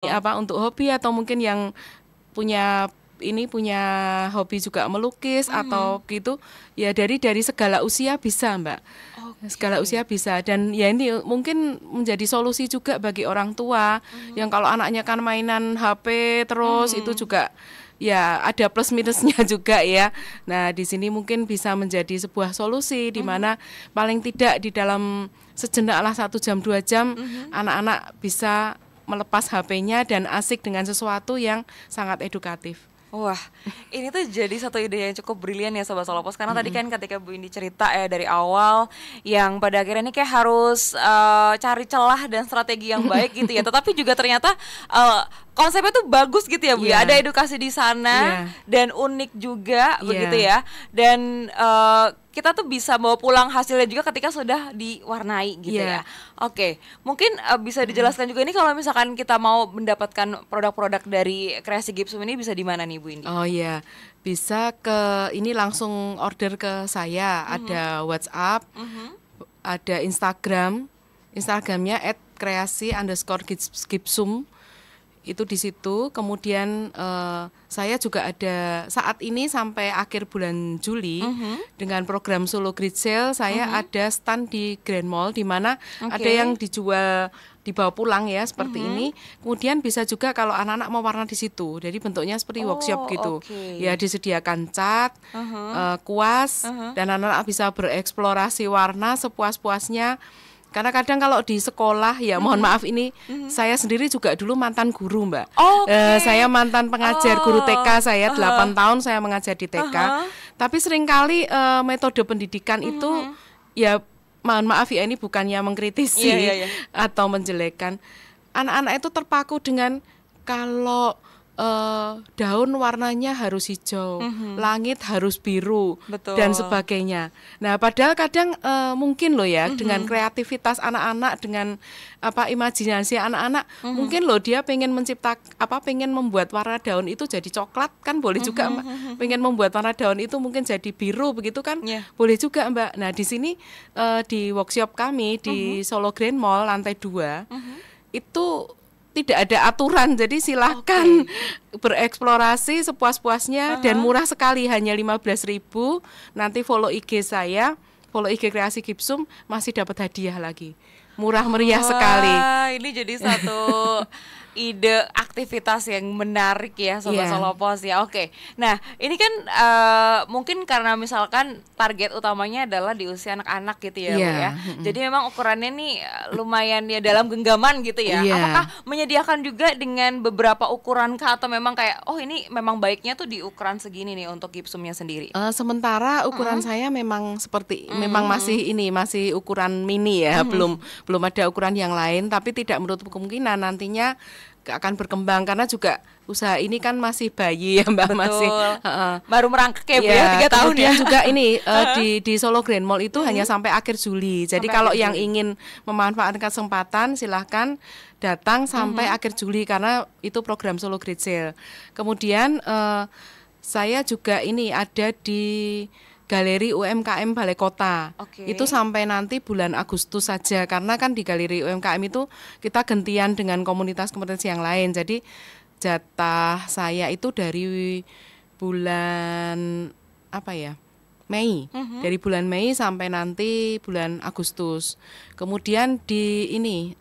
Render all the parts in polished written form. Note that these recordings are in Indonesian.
apa untuk hobi atau mungkin yang punya punya hobi juga melukis atau gitu ya dari segala usia bisa Mbak. Segala Oke. usia bisa dan ya ini mungkin menjadi solusi juga bagi orang tua yang kalau anaknya kan mainan HP terus itu Mhm. juga ya ada plus minusnya juga ya. Nah, di sini mungkin bisa menjadi sebuah solusi di Mhm. mana paling tidak di dalam sejenak lah 1 jam 2 jam Mhm. anak-anak bisa melepas HP-nya dan asik dengan sesuatu yang sangat edukatif. Wah, ini tuh jadi satu ide yang cukup brilian ya Sobat Solopos. Karena tadi kan ketika Bu Indi cerita ya dari awal, yang pada akhirnya ini kayak harus cari celah dan strategi yang baik gitu ya. Tetapi juga ternyata konsepnya tuh bagus gitu ya Bu ya. Ada Iya, edukasi di sana iya, dan unik juga begitu iya, ya. Dan kita tuh bisa bawa pulang hasilnya juga ketika sudah diwarnai gitu iya. ya. Oke, mungkin bisa dijelaskan juga ini kalau misalkan kita mau mendapatkan produk-produk dari kreasi Gipsum ini bisa di mana nih Bu Indi? Oh iya, bisa ke ini langsung order ke saya. Mhm. Ada WhatsApp, Mhm. ada Instagram. Instagramnya @kreasi_gipsum. Itu di situ. Kemudian saya juga ada saat ini sampai akhir bulan Juli Mhm. dengan program Solo Grid Sale saya Mhm. ada stand di Grand Mall di mana ada Oke. yang dijual dibawa pulang ya seperti Mhm. ini. Kemudian bisa juga kalau anak-anak mau warna di situ. Jadi bentuknya seperti workshop Oh, gitu. Ya oke. disediakan cat, Mhm. kuas Mhm. dan anak-anak bisa bereksplorasi warna sepuas-puasnya. Karena kadang kalau di sekolah ya mohon Mhm. maaf ini Mhm. saya sendiri juga dulu mantan guru Mbak. Saya Oke. mantan pengajar guru TK Oh. saya Aha. 8 tahun saya mengajar di TK. Aha. Tapi seringkali metode pendidikan itu Mhm. ya mohon maaf ya ini bukannya Iya, iya, mengkritisi iya. atau menjelekkan. Anak-anak itu terpaku dengan kalau daun warnanya harus hijau, Mhm. langit harus biru dan Betul. sebagainya. Nah, padahal kadang mungkin loh ya dengan Mhm. kreativitas anak-anak dengan imajinasi anak-anak, Mhm. mungkin loh dia pengen pengen membuat warna daun itu jadi coklat kan boleh Mhm. juga Mbak. Mhm. Pengen membuat warna daun itu mungkin jadi biru begitu kan Iya. boleh juga Mbak. Nah, di sini di workshop kami Mhm. di Solo Grand Mall lantai 2 Mhm. itu tidak ada aturan, jadi silahkan Oke. bereksplorasi sepuas-puasnya dan Aha. murah sekali hanya 15.000. Nanti follow IG saya, follow IG Kreasi Gipsum masih dapat hadiah lagi. Murah meriah sekali. Wah, ini jadi satu ide aktivitas yang menarik ya Sobat Iya, Solopos ya. Oke. Nah, ini kan mungkin karena misalkan target utamanya adalah di usia anak-anak gitu ya, Bu ya. iya, mm, Jadi memang ukurannya nih lumayan ya dalam genggaman gitu ya. Apakah iya. menyediakan juga dengan beberapa ukuran kah atau memang kayak oh ini memang baiknya tuh di ukuran segini nih untuk gipsumnya sendiri? Sementara ukuran Mhm. saya memang Mhm. masih ukuran mini ya, Mhm. belum ada ukuran yang lain, tapi tidak menutup kemungkinan nantinya akan berkembang karena juga usaha ini kan masih bayi ya Mbak, masih Betul. heeh. Baru merangkak ya Bu ya, Ya, 3 tahun ya. kemudian juga ini Heeh. di Solo Grand Mall itu hanya Mhm. sampai akhir Juli. Jadi Sampai kalau akhir yang Juli. ingin memanfaatkan kesempatan silahkan datang sampai Mhm. akhir Juli karena itu program Solo Great Sale. Kemudian saya juga ini ada di Galeri UMKM Balai Kota. Itu Oke. sampai nanti bulan Agustus saja karena kan di Galeri UMKM itu kita gantian dengan komunitas-komunitas yang lain. Jadi jatah saya itu dari bulan apa ya? Mei. Mhm. Dari bulan Mei sampai nanti bulan Agustus. Kemudian di ini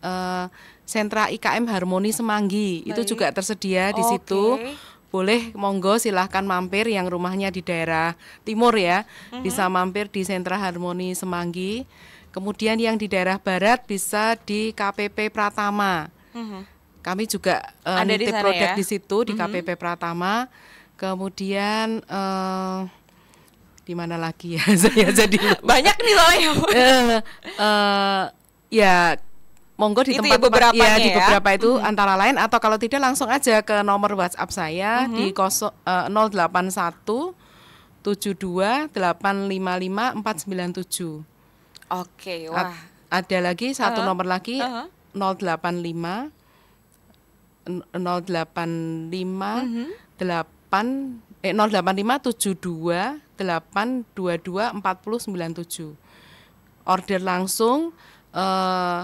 sentra IKM Harmoni Semanggi itu juga Baik. tersedia di situ. Oke. Boleh monggo silahkan mampir yang rumahnya di daerah timur ya. Mhm. Bisa mampir di sentra Harmoni Semanggi. Kemudian yang di daerah barat bisa di KPP Pratama. Mhm. Kami juga Ada di nitip sana produk ya? di situ di Mhm. KPP Pratama. Kemudian di mana lagi ya saya jadi lupa. Banyak nih soalnya. Eh, eh, ya monggo di Itu ya tempat-tempat ya beberapanya di ya. beberapa itu Mhm. antara lain atau kalau tidak langsung aja ke nomor WhatsApp saya Mhm. di 081 72 855 497. Oke, wah. Ada lagi satu Heeh. nomor lagi Heeh. 085 085 Mhm. 8 085 72 822 4097. Order langsung eh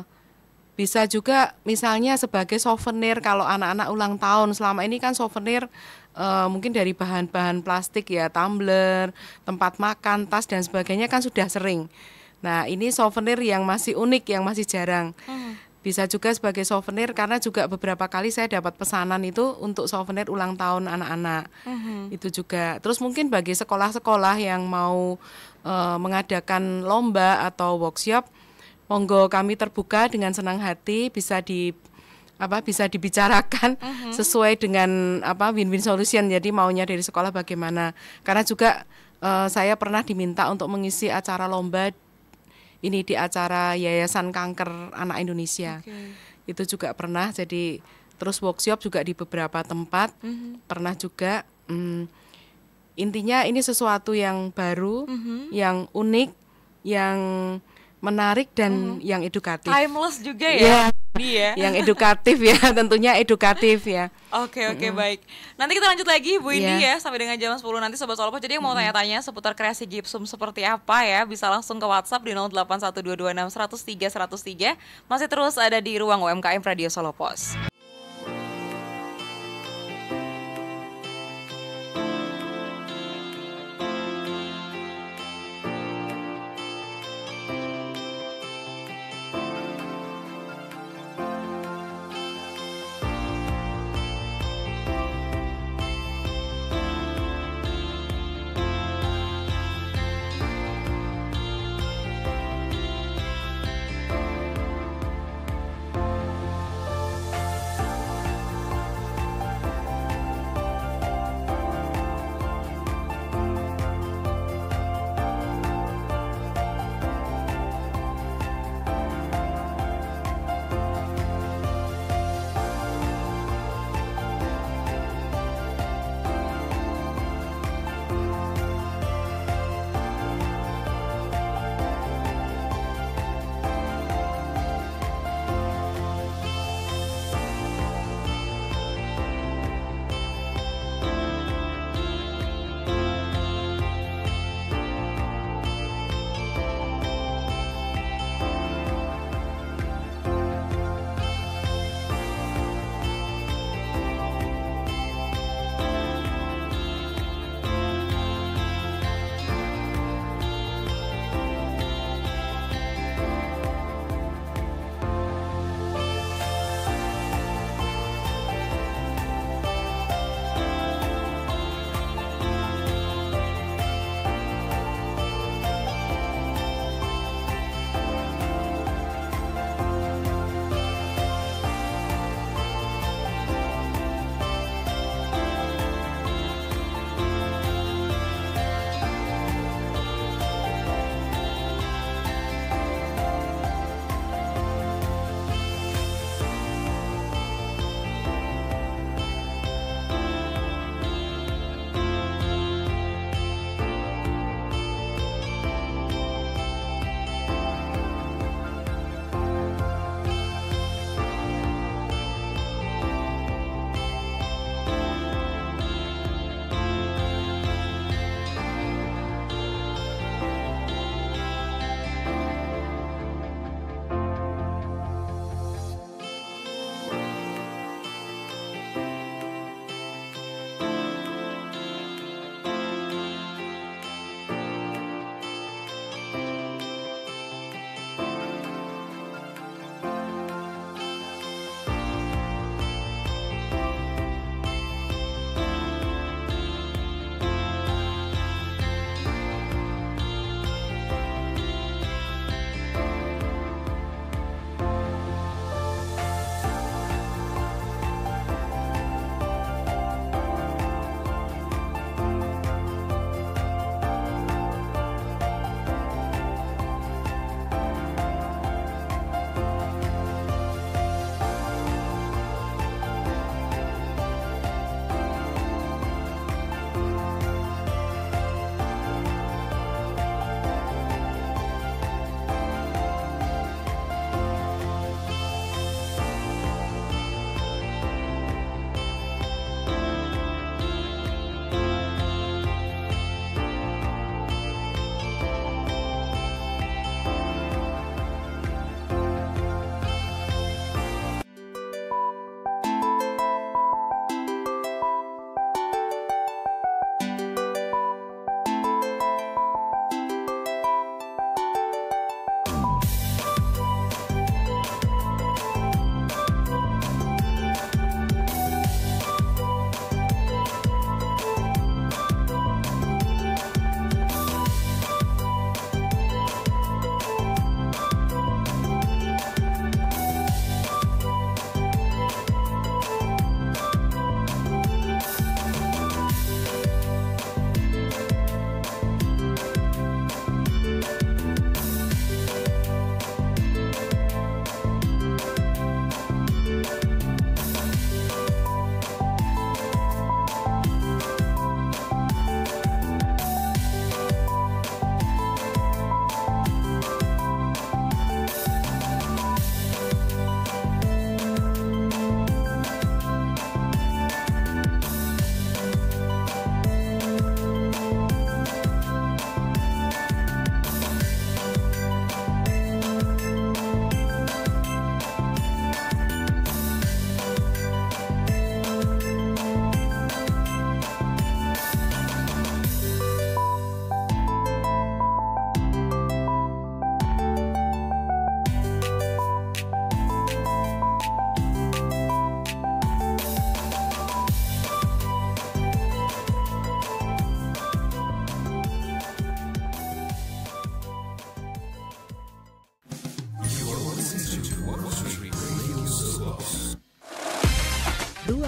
Bisa juga misalnya sebagai souvenir kalau anak-anak ulang tahun. Selama ini kan souvenir mungkin dari bahan-bahan plastik ya, tumbler, tempat makan, tas dan sebagainya kan sudah sering. Nah, ini souvenir yang masih unik, yang masih jarang. Bisa juga sebagai souvenir karena juga beberapa kali saya dapat pesanan itu untuk souvenir ulang tahun anak-anak. Itu juga. Terus mungkin bagi sekolah-sekolah yang mau mengadakan lomba atau workshop, monggo kami terbuka dengan senang hati, bisa dibicarakan sesuai dengan win-win solution. Jadi maunya dari sekolah bagaimana. Karena juga saya pernah diminta untuk mengisi acara lomba ini di acara Yayasan Kanker Anak Indonesia. Itu juga pernah. Jadi terus workshop juga di beberapa tempat. Pernah juga. Intinya ini sesuatu yang baru, yang unik, yang menarik dan yang edukatif. Timeless juga ya. Dia. Yang edukatif ya, tentunya edukatif ya. Oke, baik. Nanti kita lanjut lagi Bu Indi ya sampai dengan jam 10 nanti Sobat Solopos. Jadi yang mau tanya-tanya seputar kreasi gipsum seperti apa ya, bisa langsung ke WhatsApp di 081226103103. Masih terus ada di ruang UMKM Radio Solopos.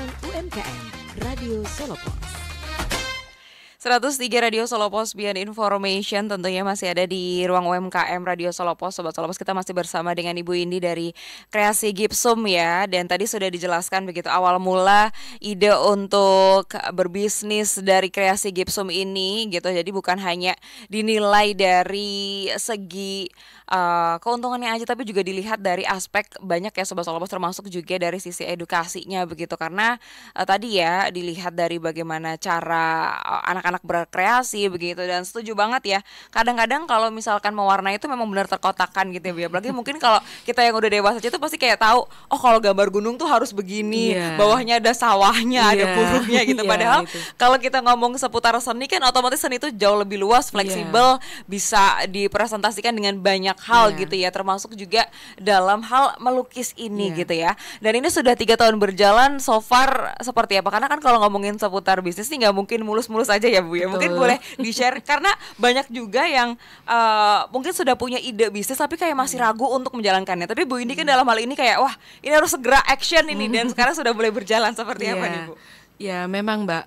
Ruang UMKM Radio Solo Pos. 103 Radio Solo Pos Beyond Information tentunya masih ada di ruang UMKM Radio Solo Pos. Sobat Solo Pos, kita masih bersama dengan Ibu Indi dari Kreasi Gipsum ya. Dan tadi sudah dijelaskan begitu awal mula ide untuk berbisnis dari Kreasi Gipsum ini gitu. Jadi bukan hanya dinilai dari segi keuntungannya aja, tapi juga dilihat dari aspek banyak ya Sobat Solo Pos, termasuk juga dari sisi edukasinya begitu. Karena tadi ya dilihat dari bagaimana cara anak-anak berkreasi begitu, dan setuju banget ya. Kadang-kadang kalau misalkan mewarnai itu memang benar terkotakan gitu ya. Apalagi mungkin kalau kita yang udah dewasa itu pasti kayak tahu, oh kalau gambar gunung tuh harus begini, bawahnya ada sawahnya, ada purunya gitu. Padahal kalau kita ngomong seputar seni kan otomatis seni itu jauh lebih luas, fleksibel, bisa dipresentasikan dengan banyak hal gitu ya, termasuk juga dalam hal melukis ini gitu ya. Dan ini sudah 3 tahun berjalan, so far seperti apa? Karena kan kalau ngomongin seputar bisnis nih nggak mungkin mulus-mulus aja ya Bu ya. Mungkin boleh di-share karena banyak juga yang mungkin sudah punya ide bisnis tapi kayak masih ragu untuk menjalankannya. Tapi Bu Indi kan dalam hal ini kayak wah ini harus segera action ini, dan sekarang sudah mulai berjalan seperti apa nih Bu? Ya memang Mbak,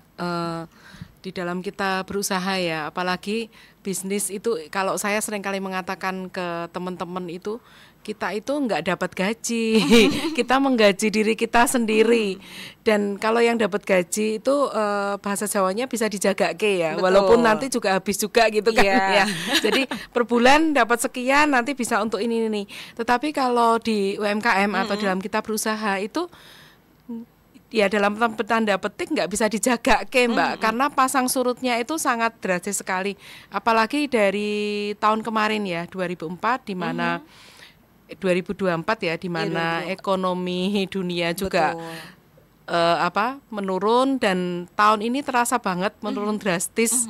di dalam kita berusaha ya, apalagi bisnis itu, kalau saya sering kali mengatakan ke teman-teman itu, kita itu nggak dapat gaji, kita menggaji diri kita sendiri. Dan kalau yang dapat gaji itu bahasa Jawanya bisa dijagake ya. Betul. Walaupun nanti juga habis juga gitu kan ya. Jadi per bulan dapat sekian, nanti bisa untuk ini. Tetapi kalau di UMKM atau dalam kita berusaha itu, ya dalam tanda petik nggak bisa dijaga Mbak, karena pasang surutnya itu sangat drastis sekali. Apalagi dari tahun kemarin ya 2004 di mana 2024 ya, di mana ekonomi dunia juga menurun, dan tahun ini terasa banget menurun drastis.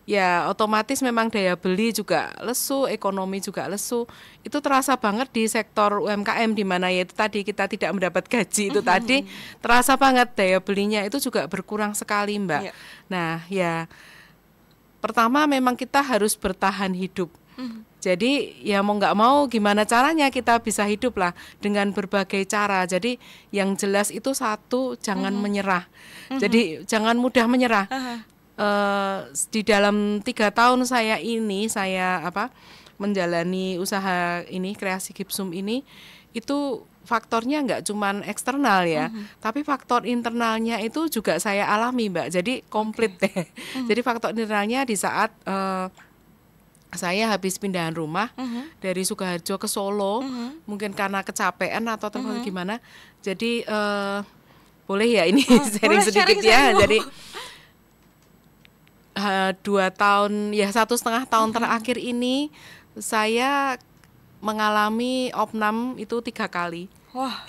Ya otomatis memang daya beli juga lesu, ekonomi juga lesu. Itu terasa banget di sektor UMKM, di mana ya itu tadi kita tidak mendapat gaji itu tadi, terasa banget daya belinya itu juga berkurang sekali Mbak. Nah ya pertama memang kita harus bertahan hidup. Jadi ya mau nggak mau gimana caranya kita bisa hidup lah, dengan berbagai cara. Jadi yang jelas itu satu, jangan menyerah. Jadi jangan mudah menyerah. Di dalam 3 tahun saya menjalani usaha ini, Kreasi Gipsum ini, itu faktornya nggak cuman eksternal ya, tapi faktor internalnya itu juga saya alami Mbak. Jadi komplit deh. Jadi faktor internalnya di saat saya habis pindahan rumah dari Sukoharjo ke Solo, mungkin karena kecapean atau gimana. Jadi boleh ya ini sharing sedikit ya. Jadi 2 tahun ya 1,5 tahun terakhir ini saya mengalami opnam itu 3 kali. Wah.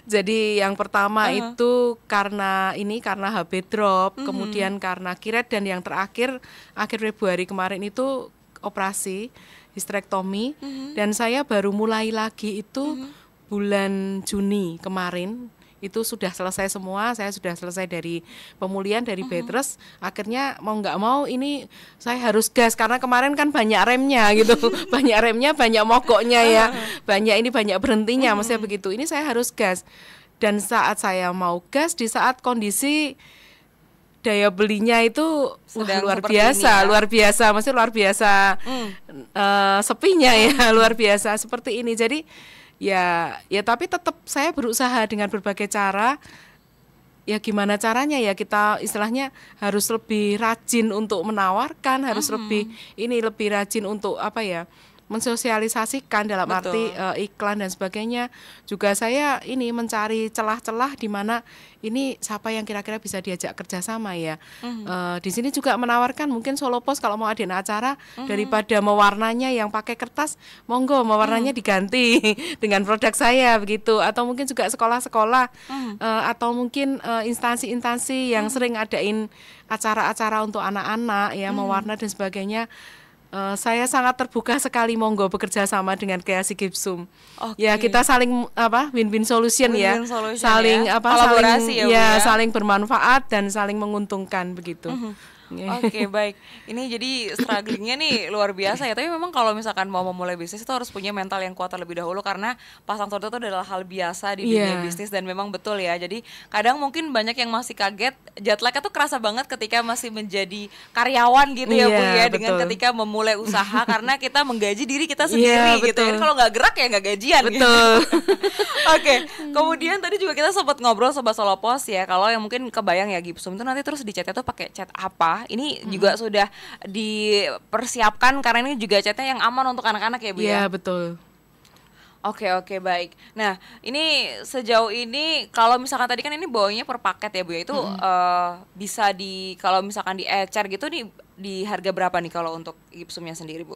Jadi yang pertama itu karena HB drop, kemudian karena kiret, dan yang terakhir akhir Februari kemarin itu operasi histerektomi, dan saya baru mulai lagi itu bulan Juni kemarin. Itu sudah selesai semua, saya sudah selesai dari pemulihan dari bed rest. Akhirnya mau nggak mau ini saya harus gas, karena kemarin kan banyak remnya gitu, banyak remnya, banyak mogoknya ya, banyak berhentinya, maksudnya begitu. Ini saya harus gas, dan saat saya mau gas, di saat kondisi daya belinya itu luar biasa, maksudnya luar biasa sepinya ya, luar biasa seperti ini. Jadi ya tapi tetap saya berusaha dengan berbagai cara. Ya gimana caranya ya, kita istilahnya harus lebih rajin untuk menawarkan, harus lebih rajin untuk mensosialisasikan dalam arti iklan dan sebagainya. Juga saya ini mencari celah-celah di mana ini siapa yang kira-kira bisa diajak kerjasama ya. Di sini juga menawarkan mungkin Solo Pos kalau mau adain acara, daripada mewarnanya yang pakai kertas, monggo mewarnanya diganti dengan produk saya begitu. Atau mungkin juga sekolah-sekolah atau mungkin instansi-instansi yang sering adain acara-acara untuk anak-anak ya, mewarna dan sebagainya. Saya sangat terbuka sekali, monggo bekerja sama dengan Kreasi Gipsum. Ya kita saling win-win solution ya, saling kolaborasi saling bermanfaat dan saling menguntungkan begitu. Oke, baik. Ini jadi strugglingnya nih luar biasa ya. Tapi memang kalau misalkan mau memulai bisnis itu harus punya mental yang kuat terlebih dahulu, karena pasang surut itu adalah hal biasa di dunia bisnis, dan memang betul ya. Jadi kadang mungkin banyak yang masih kaget, jet lag itu kerasa banget ketika masih menjadi karyawan gitu ya Bu ya, dengan ketika memulai usaha karena kita menggaji diri kita sendiri gitu kan. Kalau nggak gerak ya nggak gajian. Betul. Gitu. Oke. Kemudian tadi juga kita sempat ngobrol Sobat Solopos ya, kalau yang mungkin kebayang ya Gipsum itu nanti terus dicatnya tuh pakai cat apa? Ini juga sudah dipersiapkan karena ini juga catnya yang aman untuk anak-anak ya Bu ya? Iya, betul. Oke, baik. Nah, ini sejauh ini kalau misalkan tadi kan ini bawanya per paket ya Bu ya, itu bisa kalau misalkan di ecer gitu nih di harga berapa nih kalau untuk gipsumnya sendiri Bu?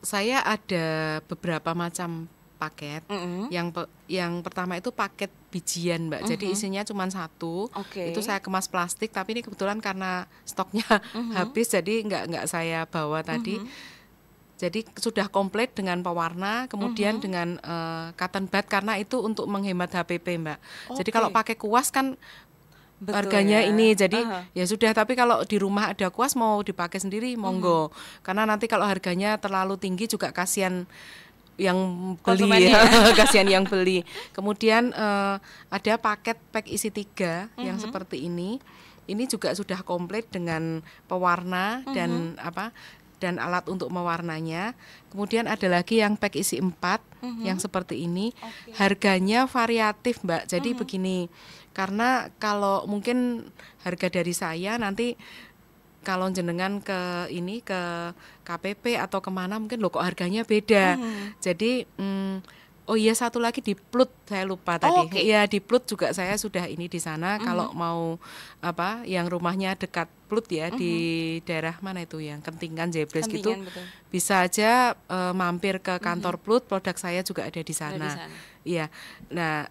Saya ada beberapa macam paket. Yang pertama itu paket bijian Mbak, jadi isinya cuma satu. Itu saya kemas plastik, tapi ini kebetulan karena stoknya habis, jadi nggak saya bawa tadi. Jadi sudah komplit dengan pewarna, kemudian dengan cotton bud, karena itu untuk menghemat HPP Mbak. Jadi kalau pakai kuas kan harganya ini, jadi ya sudah. Tapi kalau di rumah ada kuas mau dipakai sendiri monggo, karena nanti kalau harganya terlalu tinggi juga kasihan yang beli ya. Kasihan yang beli. Kemudian ada paket pack isi 3 yang seperti ini. Ini juga sudah komplit dengan pewarna dan dan alat untuk mewarnanya. Kemudian ada lagi yang pack isi 4 yang seperti ini. Harganya variatif Mbak. Jadi begini, karena kalau mungkin harga dari saya nanti kalau jenengan ke KPP atau kemana mungkin loh kok harganya beda. Jadi oh iya, satu lagi di Plut, saya lupa tadi. Iya, di Plut juga saya sudah ini di sana. Kalau mau yang rumahnya dekat Plut ya, di daerah mana itu yang Kentingan, Jebles gitu. Betul. Bisa aja mampir ke kantor Plut, produk saya juga ada di sana. Iya. Nah,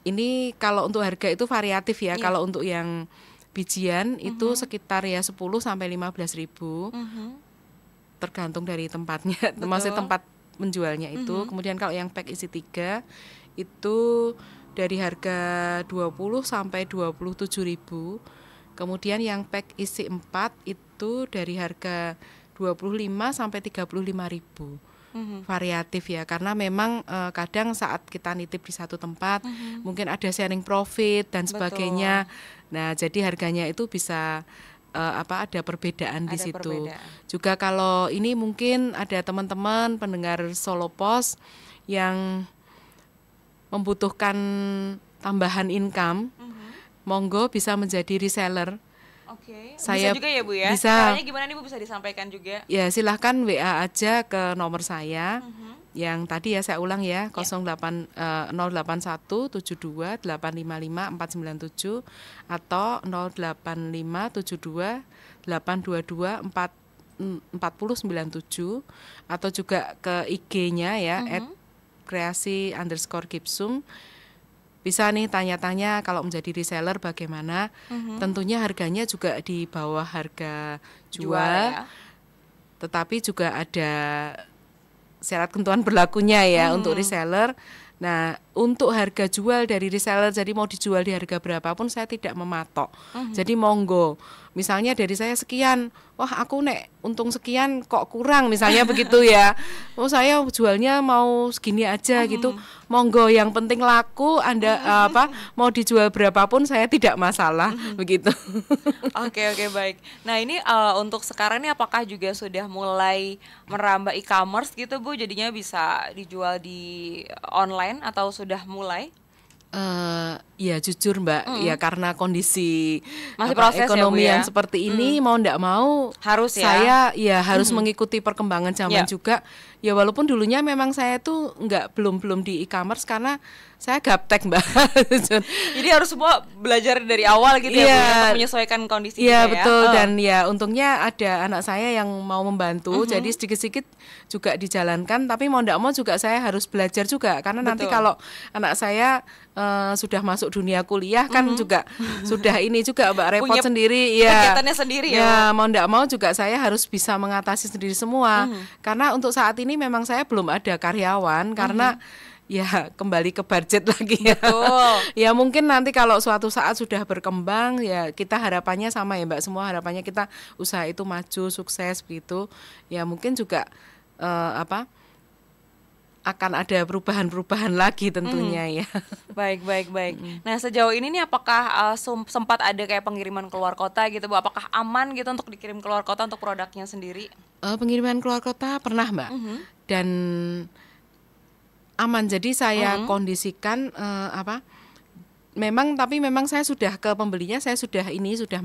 ini kalau untuk harga itu variatif ya. Kalau untuk yang bijian itu sekitar ya 10 sampai 15 ribu. Tergantung dari tempatnya, maksudnya tempat menjualnya itu. Kemudian kalau yang pack isi 3 itu dari harga 20 sampai 27 ribu. Kemudian yang pack isi 4 itu dari harga 25 sampai 35 ribu. Variatif ya, karena memang kadang saat kita nitip di satu tempat mungkin ada sharing profit dan sebagainya. Nah, jadi harganya itu bisa ada perbedaan di situ. Juga kalau ini mungkin ada teman-teman pendengar Solopos yang membutuhkan tambahan income, monggo bisa menjadi reseller. Saya bisa juga ya Bu ya? Bisa. Caranya gimana nih Bu, bisa disampaikan juga? Ya silahkan WA aja ke nomor saya. Yang tadi ya saya ulang ya, 081 72 855 497 atau 085 72 822 4097 atau juga ke IG-nya ya @kreasi_gipsum. Bisa nih tanya-tanya kalau menjadi reseller bagaimana. Tentunya harganya juga di bawah harga jual ya. Tetapi juga ada syarat ketentuan berlakunya ya untuk reseller. Nah, untuk harga jual dari reseller, jadi mau dijual di harga berapapun saya tidak mematok. Jadi monggo. Misalnya dari saya sekian, wah aku nek untung sekian kok kurang misalnya begitu ya. Oh saya jualnya mau segini aja gitu. Monggo, yang penting laku. Anda mau dijual berapapun saya tidak masalah begitu. Oke, baik. Nah, ini untuk sekarang ini apakah juga sudah mulai merambah e-commerce gitu Bu? Jadinya bisa dijual di online atau sudah mulai? Ya jujur Mbak, ya karena kondisi ya, Bu, ekonomi ya? yang seperti ini mau ndak mau harus saya harus mengikuti perkembangan zaman juga. Ya walaupun dulunya memang saya tuh belum di e-commerce karena saya gaptek Mbak. Jadi harus semua belajar dari awal gitu ya Bu, untuk menyesuaikan kondisi Iya juga betul ya. Dan ya untungnya ada anak saya yang mau membantu, jadi sedikit-sedikit juga dijalankan. Tapi mau ndak mau juga saya harus belajar juga karena nanti kalau anak saya sudah masuk dunia kuliah kan juga sudah ini juga Mbak repot punya sendiri ya. Kegiatannya sendiri ya. Ya mau ndak mau juga saya harus bisa mengatasi sendiri semua. Karena untuk saat ini memang saya belum ada karyawan karena ya kembali ke budget lagi ya. Betul. Ya mungkin nanti kalau suatu saat sudah berkembang ya kita harapannya sama ya Mbak, semua harapannya kita usaha itu maju sukses begitu. Ya mungkin juga akan ada perubahan-perubahan lagi tentunya ya. Baik. Nah, sejauh ini nih apakah sempat ada kayak pengiriman keluar kota gitu Bu? Apakah aman gitu untuk dikirim keluar kota untuk produknya sendiri? Pengiriman keluar kota pernah Mbak, dan aman. Jadi saya kondisikan memang saya sudah ke pembelinya, saya sudah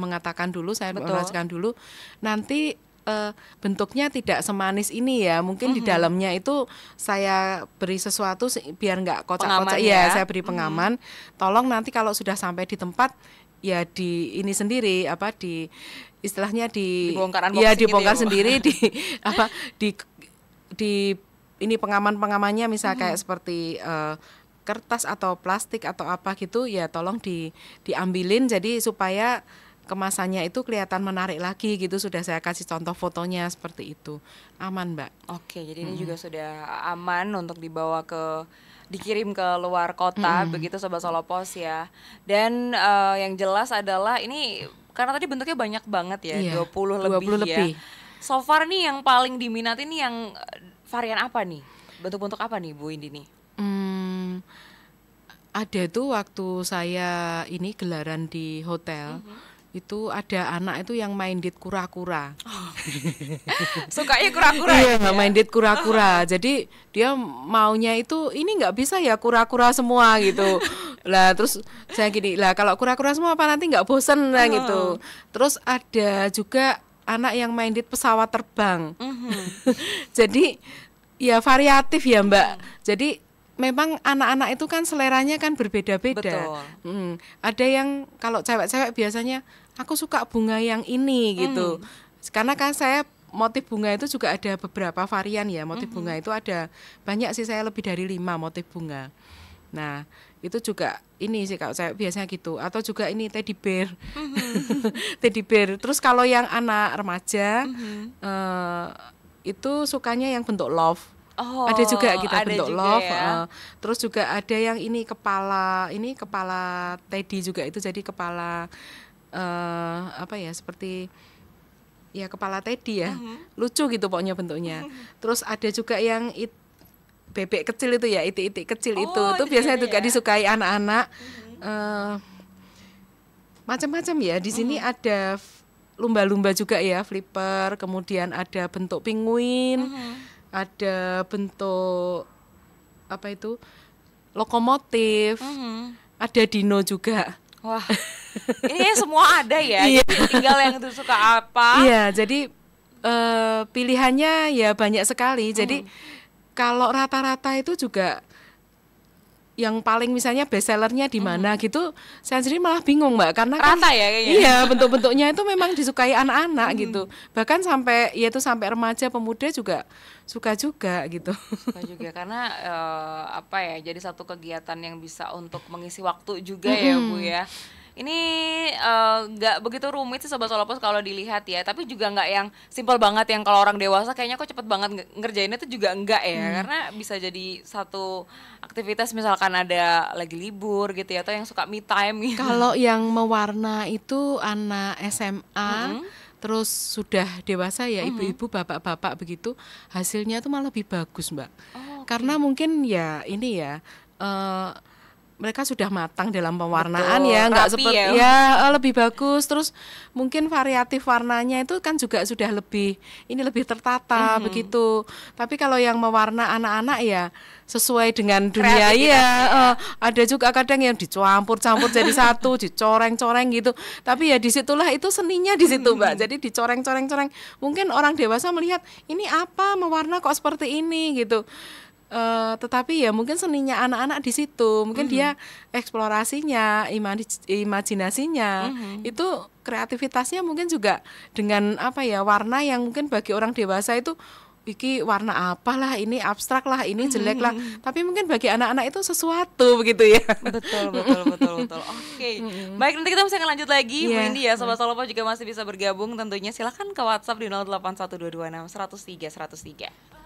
mengatakan dulu, saya mengatakan dulu nanti bentuknya tidak semanis ini ya, mungkin di dalamnya itu saya beri sesuatu biar nggak kocak-kocak ya, saya beri pengaman. Tolong nanti kalau sudah sampai di tempat ya di ini sendiri di istilahnya dibongkar dibongkar gitu ya, sendiri di ini pengamannya misal kayak seperti kertas atau plastik atau apa gitu ya, tolong diambilin jadi supaya kemasannya itu kelihatan menarik lagi gitu. Sudah saya kasih contoh fotonya seperti itu. Aman Mbak. Oke, jadi ini juga sudah aman untuk dikirim ke luar kota begitu Sobat Solopos ya. Dan yang jelas adalah ini karena tadi bentuknya banyak banget ya, 20 lebih ya. So far nih yang paling diminati nih yang varian apa nih? Bentuk-bentuk apa nih Bu Indi nih? Ada tuh waktu saya ini gelaran di hotel. Itu ada anak itu yang main dit kura-kura. Sukanya kura-kura ya? Main dit kura-kura. Jadi dia maunya itu ini nggak bisa ya kura-kura semua gitu. Lah terus saya gini, lah kalau kura-kura semua apa nanti nggak bosen lah gitu. Terus ada juga anak yang main dit pesawat terbang. Jadi ya variatif ya Mbak. Jadi memang anak-anak itu kan seleranya kan berbeda-beda. Ada yang kalau cewek-cewek biasanya aku suka bunga yang ini gitu. Karena kan saya motif bunga itu juga ada beberapa varian ya. Motif bunga itu ada banyak sih, saya lebih dari 5 motif bunga. Nah itu juga ini sih kalau cewek biasanya gitu. Atau juga ini teddy bear. Teddy bear. Terus kalau yang anak remaja itu sukanya yang bentuk love. Ada juga kita bentuk love ya. Terus juga ada yang ini kepala teddy juga itu, jadi kepala seperti ya kepala teddy ya, lucu gitu pokoknya bentuknya. Terus ada juga yang bebek kecil itu ya, itik-itik kecil itu biasanya juga disukai anak-anak. Macam-macam ya di sini ada lumba-lumba juga ya, flipper, kemudian ada bentuk penguin. Ada bentuk lokomotif, ada dino juga. Wah, ini semua ada ya. Jadi tinggal yang tuh suka apa. Iya, jadi pilihannya ya banyak sekali. Jadi kalau rata-rata itu juga yang paling misalnya best sellernya di mana gitu, saya sendiri malah bingung Mbak, karena rata ya kayaknya. Iya, bentuk-bentuknya itu memang disukai anak-anak gitu. Bahkan sampai remaja pemuda juga suka juga gitu. Suka juga karena jadi satu kegiatan yang bisa untuk mengisi waktu juga ya Bu ya. Ini nggak begitu rumit sih Sobat Solopos kalau dilihat ya, tapi juga nggak yang simpel banget yang kalau orang dewasa kayaknya kok cepet banget ngerjainnya itu juga enggak ya, karena bisa jadi satu aktivitas misalkan ada lagi libur gitu ya, atau yang suka me time gitu. Kalau yang mewarna itu anak SMA terus sudah dewasa ya, ibu-ibu bapak-bapak begitu, hasilnya tuh malah lebih bagus Mbak. Karena mungkin ya ini ya mereka sudah matang dalam pewarnaan. Betul, ya nggak seperti lebih bagus. Terus mungkin variatif warnanya itu kan juga sudah lebih tertata begitu. Tapi kalau yang mewarna anak-anak ya sesuai dengan dunia ada juga kadang yang dicampur-campur jadi satu, dicoreng-coreng gitu. Tapi ya disitulah itu seninya di situ Mbak. Jadi dicoreng-coreng-coreng. Mungkin orang dewasa melihat ini apa mewarna kok seperti ini gitu. Tetapi ya mungkin seninya anak-anak di situ, mungkin dia eksplorasinya, imajinasinya, itu kreativitasnya mungkin juga dengan warna yang mungkin bagi orang dewasa itu iki warna apalah, ini abstrak lah, ini jelek lah, tapi mungkin bagi anak-anak itu sesuatu begitu ya. Betul. Oke. Baik, nanti kita masih akan lanjut lagi Bu Indi ya. Sobat Solopos juga masih bisa bergabung tentunya, silakan ke WhatsApp di 081226 103 103.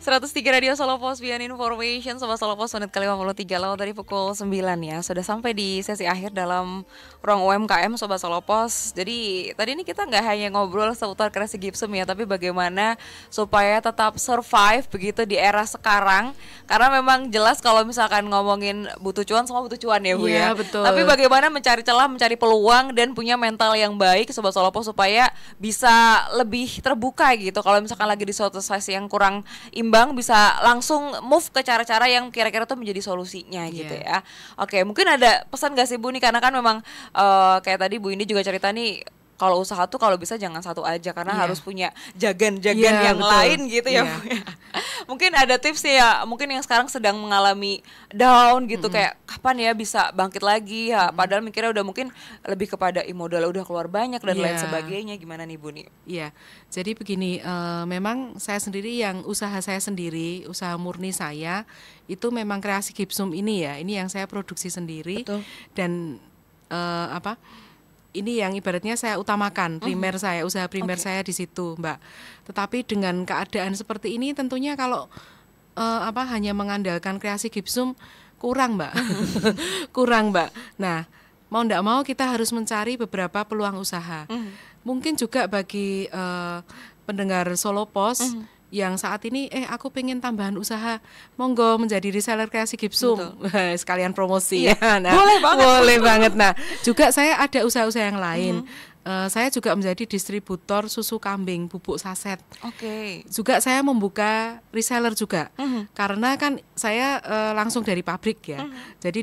103 Radio Solo Pos Beyond Information, Sobat Solo Pos, menit ke-53 lewat dari pukul 9 ya. Sudah sampai di sesi akhir dalam ruang UMKM Sobat Solo Pos. Jadi tadi ini kita nggak hanya ngobrol seputar kreasi gipsum ya, tapi bagaimana supaya tetap survive begitu di era sekarang. Karena memang jelas kalau misalkan ngomongin butuh cuan, semua butuh cuan ya Bu Iya, ya. betul. Tapi bagaimana mencari celah, mencari peluang dan punya mental yang baik Sobat Solo Pos supaya bisa lebih terbuka gitu. Kalau misalkan lagi di suatu situasi yang kurang imbang, bisa langsung move ke cara-cara yang kira-kira tuh menjadi solusinya gitu ya. Oke, mungkin ada pesan gak sih Bu nih, karena kan memang kayak tadi Bu Indi juga cerita nih, kalau usaha tuh kalau bisa jangan satu aja karena harus punya jagan-jagan yang betul. lain gitu ya Bu ya. Mungkin ada tips ya, mungkin yang sekarang sedang mengalami down gitu, kayak kapan ya bisa bangkit lagi ya, padahal mikirnya udah mungkin lebih kepada modal udah keluar banyak dan lain sebagainya. Gimana nih Bu nih? Iya, jadi begini, memang saya sendiri yang usaha saya sendiri, usaha murni saya itu memang kreasi gipsum ini ya, ini yang saya produksi sendiri. Betul. Dan ini yang ibaratnya saya utamakan, primer saya, usaha primer saya di situ, Mbak. Tetapi dengan keadaan seperti ini tentunya kalau hanya mengandalkan kreasi gipsum kurang, Mbak. Kurang, Mbak. Nah, mau ndak mau kita harus mencari beberapa peluang usaha. Mungkin juga bagi pendengar Solo Pos yang saat ini aku pengen tambahan usaha, monggo menjadi reseller kreasi gipsum. Sekalian promosi ya. Nah, boleh banget. Nah, juga saya ada usaha-usaha yang lain. Saya juga menjadi distributor susu kambing bubuk saset. Juga saya membuka reseller juga. Karena kan saya langsung dari pabrik ya. Jadi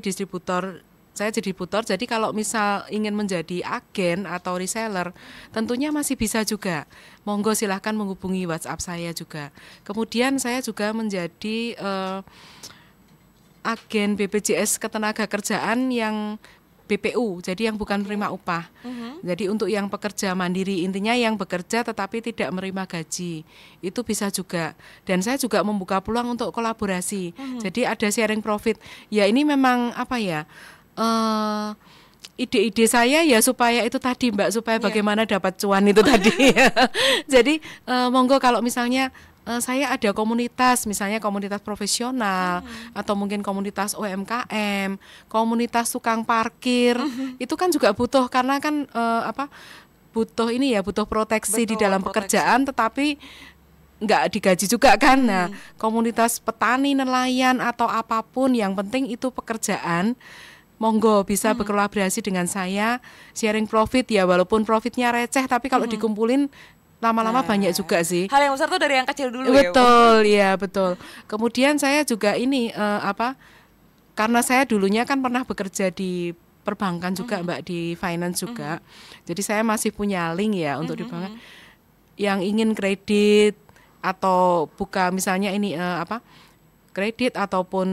saya jadi distributor, jadi kalau misal ingin menjadi agen atau reseller, tentunya masih bisa juga. Monggo silahkan menghubungi WhatsApp saya juga. Kemudian saya juga menjadi agen BPJS Ketenagakerjaan yang BPU, jadi yang bukan penerima upah. Jadi untuk yang pekerja mandiri, intinya yang bekerja tetapi tidak menerima gaji, itu bisa juga. Dan saya juga membuka peluang untuk kolaborasi. Jadi ada sharing profit. Ya ini memang ide-ide saya ya supaya itu tadi Mbak, supaya bagaimana dapat cuan itu tadi. Jadi monggo kalau misalnya saya ada komunitas, misalnya komunitas profesional atau mungkin komunitas UMKM, komunitas tukang parkir, itu kan juga butuh, karena kan butuh proteksi di dalam pekerjaan, tetapi nggak digaji juga kan. Nah, komunitas petani, nelayan atau apapun, yang penting itu pekerjaan. Monggo bisa berkolaborasi dengan saya, sharing profit ya, walaupun profitnya receh, tapi kalau dikumpulin lama-lama banyak juga sih. Hal yang besar tuh dari yang kecil dulu. Betul, ya betul. Kemudian saya juga ini karena saya dulunya kan pernah bekerja di perbankan juga Mbak, di finance juga. Jadi saya masih punya link ya untuk di perbankan. Yang ingin kredit atau buka misalnya ini kredit ataupun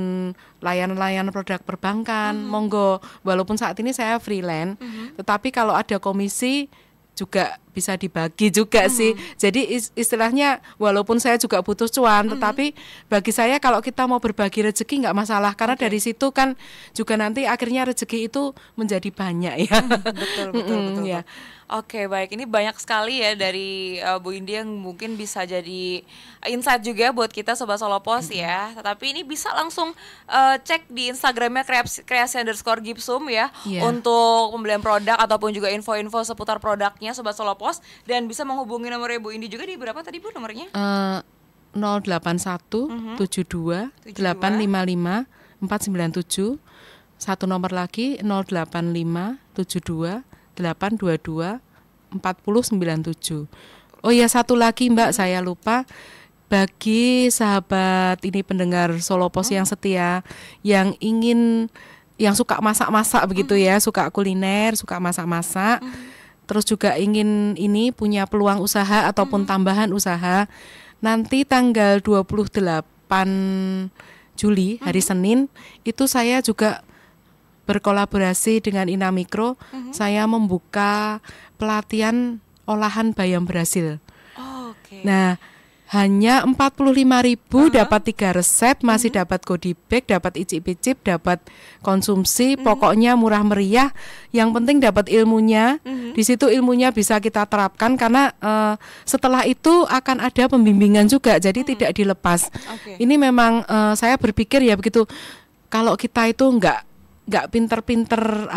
layanan-layanan produk perbankan, monggo. Walaupun saat ini saya freelance, tetapi kalau ada komisi juga bisa dibagi juga sih. Jadi istilahnya walaupun saya juga butuh cuan, tetapi bagi saya kalau kita mau berbagi rezeki nggak masalah, karena dari situ kan juga nanti akhirnya rezeki itu menjadi banyak ya. Betul. Ya. Oke, baik. Ini banyak sekali ya dari Bu Indi yang mungkin bisa jadi insight juga buat kita Sobat Solo Pos ya. Tetapi ini bisa langsung cek di Instagramnya kreasi_gipsum ya, untuk pembelian produk ataupun juga info-info seputar produknya Sobat Solo Pos. Dan bisa menghubungi nomornya Bu Indi juga di berapa tadi Bu nomornya? 081 72 855 497. Satu nomor lagi 085 72 822 4097. Oh ya, satu lagi Mbak, saya lupa. Bagi sahabat ini pendengar Solo Pos yang setia, yang suka masak-masak begitu ya, suka kuliner, suka masak-masak, terus juga ingin punya peluang usaha ataupun tambahan usaha, nanti tanggal 28 Juli hari Senin itu saya juga berkolaborasi dengan Ina Mikro. Saya membuka pelatihan olahan bayam Brasil. Nah, hanya 45.000 dapat 3 resep, masih dapat goodie bag, dapat icip-icip, dapat konsumsi, pokoknya murah meriah. Yang penting dapat ilmunya. Di situ ilmunya bisa kita terapkan karena setelah itu akan ada pembimbingan juga, jadi tidak dilepas. Ini memang saya berpikir ya begitu. Kalau kita itu nggak pinter-pinter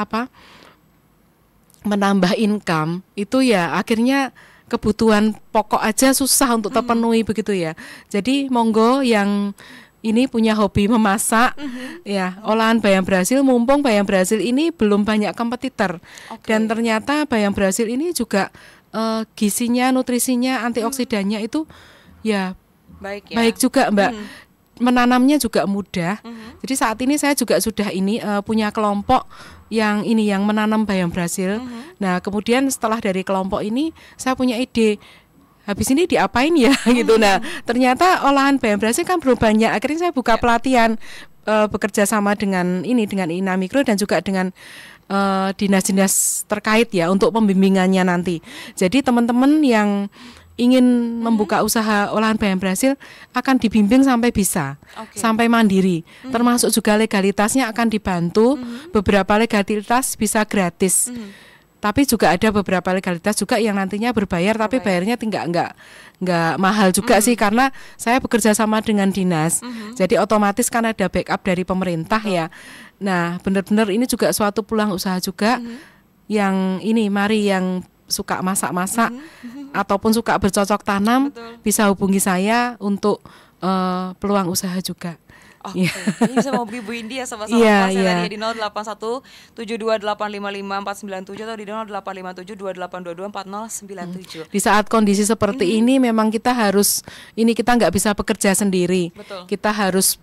menambah income itu ya akhirnya kebutuhan pokok aja susah untuk terpenuhi begitu ya. Jadi monggo yang ini punya hobi memasak, ya olahan bayam Brasil, mumpung bayam Brasil ini belum banyak kompetitor, dan ternyata bayam Brasil ini juga gizinya, nutrisinya, antioksidannya itu ya baik juga Mbak. Menanamnya juga mudah. Jadi saat ini saya juga sudah punya kelompok yang menanam bayam Brasil. Nah, kemudian setelah dari kelompok ini saya punya ide, habis ini diapain ya gitu. Nah, ternyata olahan bayam Brasil kan belum banyak. Akhirnya saya buka pelatihan, bekerja sama dengan Ina Mikro dan juga dengan dinas-dinas terkait ya untuk pembimbingannya nanti. Jadi teman-teman yang ingin membuka usaha olahan bayam Brasil akan dibimbing sampai bisa, sampai mandiri. Termasuk juga legalitasnya akan dibantu. Beberapa legalitas bisa gratis. Tapi juga ada beberapa legalitas juga yang nantinya berbayar, tapi bayarnya nggak mahal juga sih, karena saya bekerja sama dengan dinas. Jadi otomatis kan ada backup dari pemerintah ya. Nah, benar-benar ini juga suatu peluang usaha juga. Yang mari yang suka masak-masak ataupun suka bercocok tanam bisa hubungi saya untuk peluang usaha juga. Ini bisa mau Bu Indi ya sama-sama tadi ya di 081728555497 atau di 085728224097. Di saat kondisi seperti ini memang kita harus kita nggak bisa bekerja sendiri. Kita harus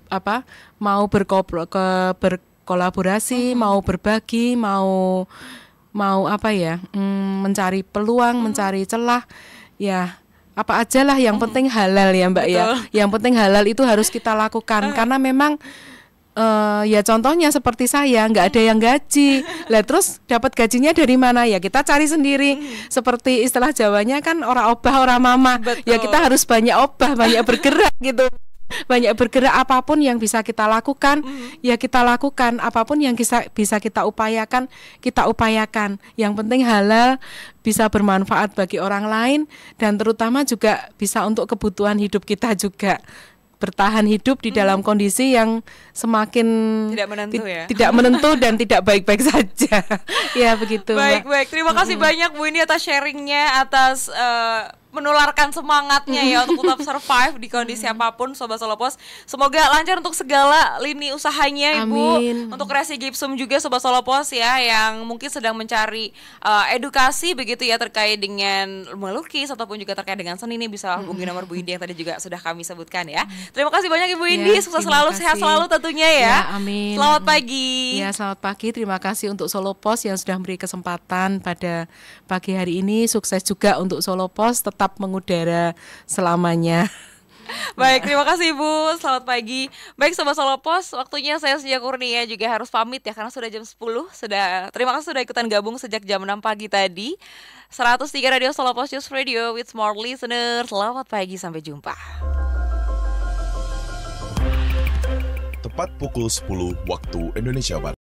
mau berkolaborasi, mau berbagi, mau mencari peluang, mencari celah, ya apa aja lah, yang penting halal ya Mbak. Ya, yang penting halal itu harus kita lakukan karena memang ya contohnya seperti saya nggak ada yang gaji, lah terus dapat gajinya dari mana ya, kita cari sendiri. Seperti istilah Jawanya kan ora obah ora mama. Ya kita harus banyak obah, banyak bergerak gitu. Banyak bergerak, apapun yang bisa kita lakukan ya kita lakukan, apapun yang bisa kita upayakan, yang penting halal, bisa bermanfaat bagi orang lain, dan terutama juga bisa untuk kebutuhan hidup kita juga, bertahan hidup di dalam kondisi yang semakin tidak menentu dan tidak baik-baik saja. Ya begitu. Baik. Terima kasih banyak Bu Indi atas sharingnya, atas menularkan semangatnya ya untuk tetap survive di kondisi apapun Sobat Solopos. Semoga lancar untuk segala lini usahanya Ibu. Amin. Untuk Resi Gipsum juga Sobat Solopos ya, yang mungkin sedang mencari edukasi begitu ya terkait dengan melukis ataupun juga terkait dengan seni, ini bisa hubungi nomor Bu Indi yang tadi juga sudah kami sebutkan ya. Terima kasih banyak Ibu Indi, sukses selalu, sehat selalu tentunya ya. Amin. Selamat pagi. Ya, selamat pagi. Terima kasih untuk Solopos yang sudah memberi kesempatan pada pagi hari ini. Sukses juga untuk Solopos, tetap mengudara selamanya. Baik, terima kasih Bu. Selamat pagi. Baik Sobat Solopos, waktunya saya Sinja Kurnia juga harus pamit ya, karena sudah jam 10. Terima kasih sudah ikutan gabung sejak jam 6 pagi tadi. 103 Radio Solopos News Radio with more listeners. Selamat pagi, sampai jumpa. Tepat pukul 10 waktu Indonesia Barat.